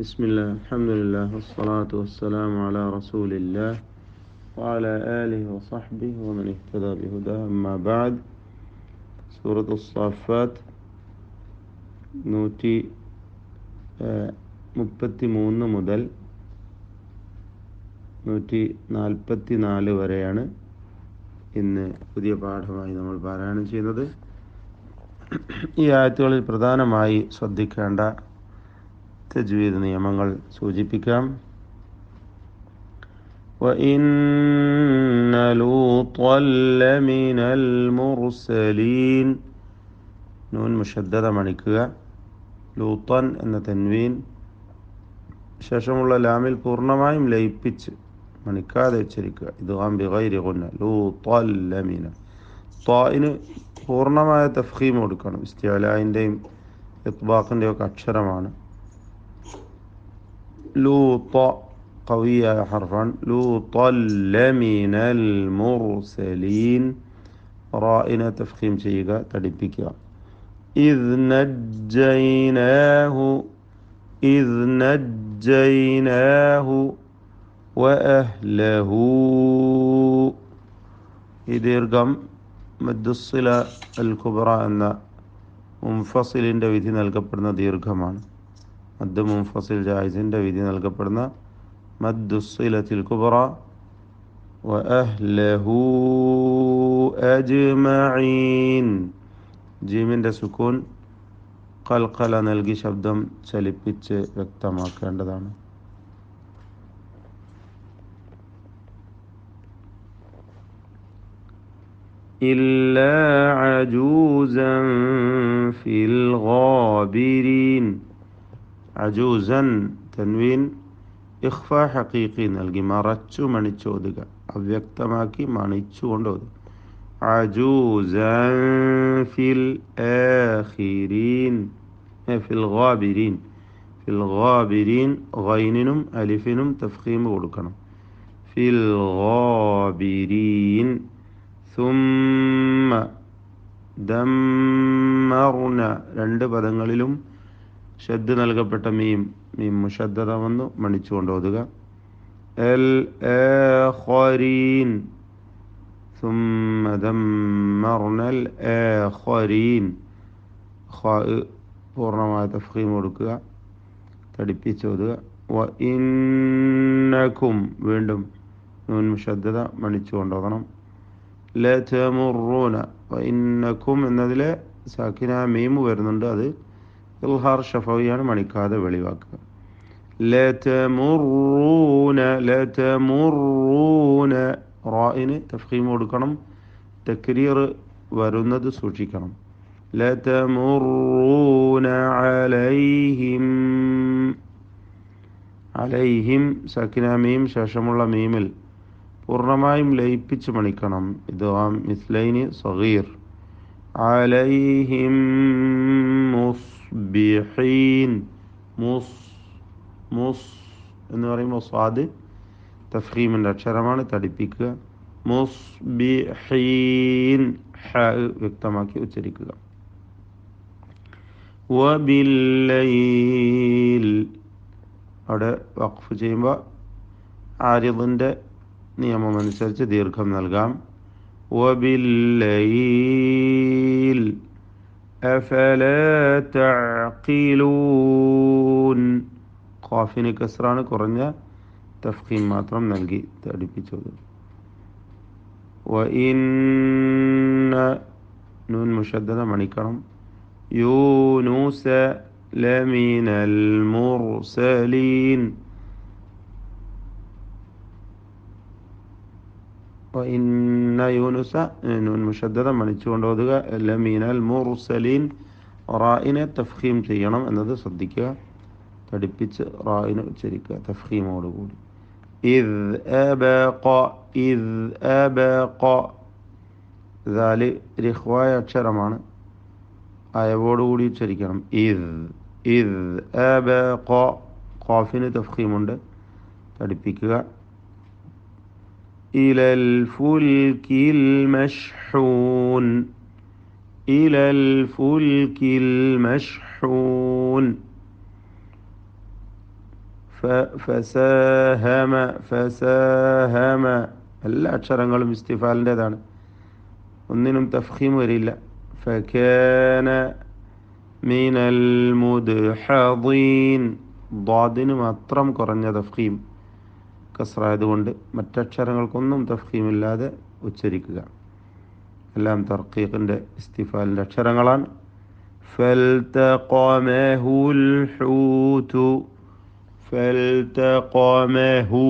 بسم الله الحمد لله والصلاة والسلام على رسول الله وعلى آله وصحبه ومن اهتدى بهداه أما بعد سورة الصافات 133 മുതൽ 144 വരെയാണ് ഇന്ന് പുതിയ പാഠമായി നമ്മൾ പാരായണം ചെയ്യുന്നത്. ഈ ആയത്തുകളിൽ പ്രധാനമായി ശ്രദ്ധിക്കേണ്ട തജ്വീദ് നിയമങ്ങൾ സൂചിപ്പിക്കാം. وَإِنَّ لُوطًا لَمِنَ الْمُرْسَلِينَ നൂൻ മുഷദ്ദദ മണിക്കുക. ലൂത്തൻ എന്ന തൻവീൻ ശേഷമുള്ള ലാമിൽ പൂർണ്ണമായും ലയിപ്പിച്ച് മണിക്കാതെ ഉച്ചരിക്കുക. ഇദ്ഗാം ബിഗൈരി ഗുന്ന. ലൂത്തൻ ലമിന. ത്വാഇന് പൂർണ്ണമായ തഫ്ഖീം കൊടുക്കണം. ഇസ്തിഅലാഇൻ്റെയും ഇത്ബാഖിൻ്റെയും ഒക്കെ അക്ഷരമാണ്. ലൂത്ത ഖവിയായ ഹർഫാൻ. ലൂത്തൻ ലമിനൽ മുർസലീൻ. റാഇനെ തഫ്ഖീം ചെയ്യുക, തടിപ്പിക്കുക. ഇദ് നജ്ജൈനാഹു വഅഹ്ലഹു. ഈ ദീർഘം മദ്ദുസ്സില അൽ കുബ്ര എന്ന മുൻഫസിലിൻ്റെ വിധി നൽകപ്പെടുന്ന ദീർഘമാണ്. മദ് മുൻഫസിൽ ജായിസിൻ്റെ വിധി നൽകപ്പെടുന്ന മദ്ദുസ്സിലത്തിൽ കുബ്ര. വഅഹ്ലഹു അജ്മഈൻ. ജീമിൻ്റെ സുക്കൂൻ ഖൽഖല നൽകി ശബ്ദം ചലിപ്പിച്ച് വ്യക്തമാക്കേണ്ടതാണ്. ഇല്ലാ അജൂസൻ ഫിൽ ഗാബിരീൻ. അജൂസൻ തൻവീൻ ഇഖ്ഫ ഹഖീഖി നൽകി മറച്ചു മണിച്ചോതുക, അവ്യക്തമാക്കി മണിച്ചുകൊണ്ട് ഓതുക. അജൂസൻ ഫിൽ ആഖിരീൻ ഫിൽ ഗാബിരീൻ. ഫിൽ ഗാബിരീൻ ഗൈനിനും അലിഫിനും തഫ്ഖീം കൊടുക്കണം. ഫിൽ ഗാബിരീൻ. സുമ്മ ദമ്മർന. രണ്ട് പദങ്ങളിലും ഷദ് നൽകപ്പെട്ട മീം മുഷദ്ദദ വന്നു മണിച്ചുകൊണ്ട് ഓതുക. അൽ ആഖരീൻ. സുമ്മ ദമ്മർനൽ ആഖരീൻ. ഖാ പൂർണ്ണമായ തഫ്ഖീം കൊടുക്കുക, തടിപ്പിച്ചോതുക. വ ഇന്നകും വീണ്ടും നൂൻ മുഷദ്ദദ മണിച്ചുകൊണ്ട് ഓതണം. ലതമുറൂന. വ ഇന്നകും എന്നതിലെ സാക്കിന മീം വരുന്നുണ്ട്, അത് ഇൽഹാർ ഷഫവിയാണ്, മണിക്കാതെ വെളിവാക്കുക. ലതമുറൂന. റാഇന് തഫ്ഖീം കൊടുക്കണം, തക്രീർ വരുന്നത് സൂക്ഷിക്കണം. ലതമുറൂന അലൈഹിം. അലൈഹിം സാക്കിന മീം ശേഷമുള്ള മീമിൽ പൂർണ്ണമായും ലയിപ്പിച്ച് മണിക്കണം. ഇദ്ഗാം മിസ്ലൈനി സഗീർ. അലൈഹിം മുസ്ബിഹീൻ. മുസ് എന്ന് പറയുമ്പോൾ സ്വാദ് തഫ്ഖീമിൻ്റെ അക്ഷരമാണ്, തടിപ്പിക്കുക. മുസ്ബിഹീൻ ഹ വ്യക്തമാക്കി ഉച്ചരിക്കുക. വബില്ലൈൽ അവിടെ വഖഫ് ചെയ്യുമ്പോൾ ആരിദിൻ്റെ നിയമം അനുസരിച്ച് ദീർഘം നൽകാം. വബില്ലൈൽ അഫലാ തഅഖിലൂൻ. ഖാഫിന് കസ്റാണ്, കുറഞ്ഞ തഫ്ഖീം മാത്രം നൽകി തടിപ്പിച്ചത്. വഇന്ന നൂൻ മുഷദ്ദദ മണിക്കണം. യൂനുസ ലമിനൽ മുർസലീൻ. വഇന്ന യൂനുസ നൂൻ മുഷദ്ദദ മണിച്ചുകൊണ്ട് ഓതുക. ലമിനൽ മുർസലീൻ. റാഇനെ തഫ്ഖീം ചെയ്യണം എന്നത് ശ്രദ്ധിക്കുക, തടിപ്പിച്ച് റാഇനെ ഉച്ചരിക്കുക തഫ്ഖീമോടുകൂടി. ഇദ് അബഖ. ദാല് റിഖ്വായ അക്ഷരമാണ്, അയവോടുകൂടി ഉച്ചരിക്കണം. ഇദ് അബഖ. ഖാഫിന് തഫ്ഖീമുണ്ട്, തടിപ്പിക്കുക. ഇലൽ ഫുൽകിൽ മഷ്ഹൂൻ. ഇലൽ ഫുൽകിൽ മഷ്ഹൂൻ. ഫസാഹമ ഫസാഹമ എല്ലാ അക്ഷരങ്ങളും ഇസ്തിഫാലിൻ്റെതാണ്, ഒന്നിനും തഫ്ഖീം വരില്ല. ഫകാന മിനൽ മുദ്ഹദീൻ, ദ്വാദിന് മാത്രം കുറഞ്ഞ തഫ്ഖീം കസ്റായതുകൊണ്ട് മറ്റക്ഷരങ്ങൾക്കൊന്നും തഫ്ഖീമില്ലാതെ ഉച്ചരിക്കുക. എല്ലാം തർക്കീഖിൻ്റെ ഇസ്തിഫാലിൻ്റെ അക്ഷരങ്ങളാണ്. ഫൽതഖമഹുൽ ഹൂതു, ഫൽതഖമഹു,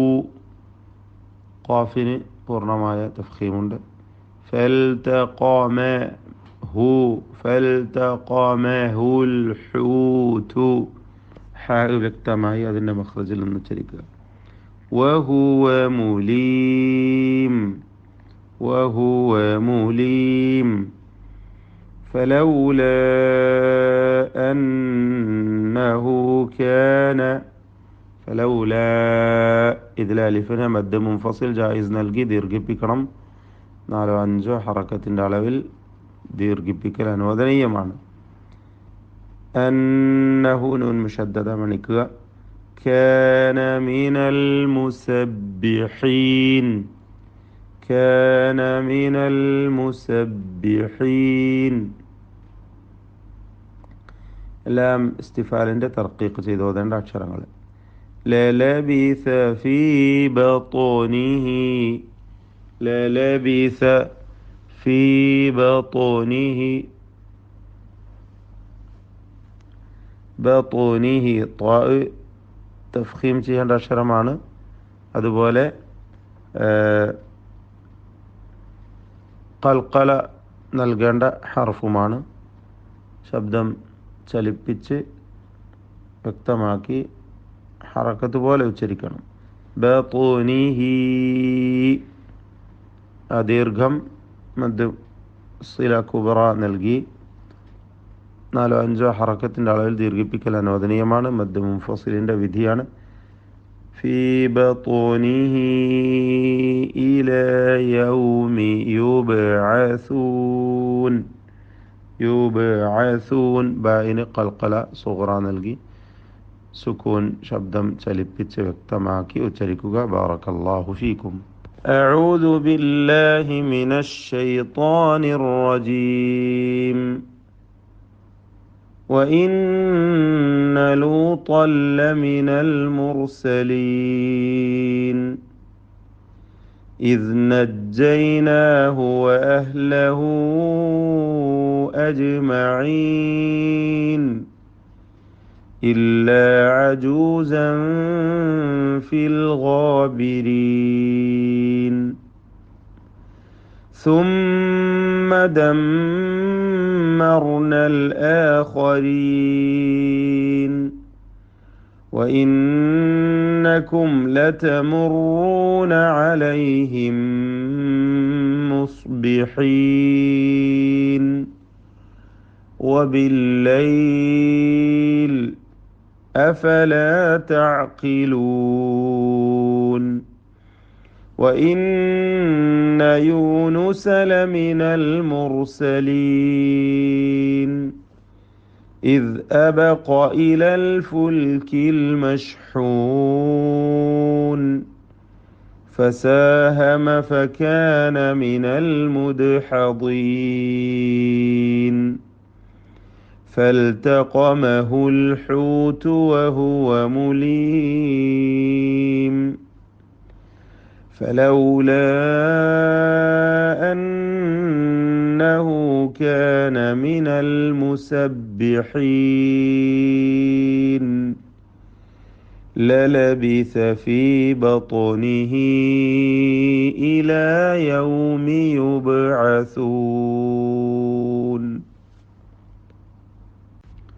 ഖാഫിന് പൂർണ്ണമായ തഫ്ഖീമുണ്ട്. ഫൽതഖമഹു, ഫൽതഖമഹുൽ ഹൂതു, ഹ വ്യക്തമായി അതിൻ്റെ മഖ്റജിൽ നിന്ന് ഉച്ചരിക്കുക. വഹുവ മുലീം, വഹുവ മുലീം. ഫലൗലാ അന്നഹു കാന, ഫലൗലാ ഇതിൽ അലിഫിനെ മദ്ദ് മുൻഫസിൽ ജായിസ് നൽകി ദീർഘിപ്പിക്കണം. 4-5 ഹറക്കത്തിൻ്റെ അളവിൽ ദീർഘിപ്പിക്കൽ അനുവദനീയമാണ്. അന്നഹു നൂൻ മുശദ്ദദ മണിക്കുക. കാന മിനൽ മുസബ്ബിഹീൻ, കാന മിനൽ മുസബ്ബിഹീൻ. എല്ലാം ഇസ്തിഫാലിൻ്റെ തർക്കീഖ് ചെയ്ത് ഓതേണ്ട അക്ഷരങ്ങൾ. ലലബിസ ഫീ ബത്നിഹി, ലലബിസ ഫീ ബത്നിഹി, ബത്നിഹി ത്വാ തഫ്ഖീം ചെയ്യേണ്ട അക്ഷരമാണ്. അതുപോലെ ഖൽഖല നൽകേണ്ട ഹർഫുമാണ്. ശബ്ദം ചലിപ്പിച്ച് വ്യക്തമാക്കി ഹറക്കത്ത് പോലെ ഉച്ചരിക്കണം. ബത്നിഹി, ദീർഘം മദ് സില കുബറ നൽകി 4-5 ഹറക്കത്തിൻ്റെ അളവിൽ ദീർഘിപ്പിക്കൽ അനുവദനീയമാണ്. മദ് മുൻഫസിലിൻ്റെ വിധിയാണ്. ഫീ ബത്നിഹി ഇലാ യൗമി യുബ്അസൂൻ, യുബ്അസൂൻ. ബായിന് ഖൽഖല സുഗ്റ നൽകി സുക്കൂൻ ശബ്ദം ചലിപ്പിച്ച് വ്യക്തമാക്കി ഉച്ചരിക്കുക. ബാറക്കല്ലാഹു ഫീക്കും. അഊദു ബില്ലാഹി മിനശ് ശൈത്വാനിർ റജീം. وإن لوطا لمن المرسلين إذ نجيناه وأهله أجمعين إلا عجوزا في الغابرين ثم دمرنا الآخرين وإنكم لتمرون عليهم مصبحين وبالليل أفلا تعقلون وإن يونس لمن المرسلين إذ أبق إلى الفلك المشحون فساهم فكان من المدحضين فالتقمه الحوت وهو مليم فلولا أنه كان من المسبحين للبث في بطنه إلى يوم يبعثون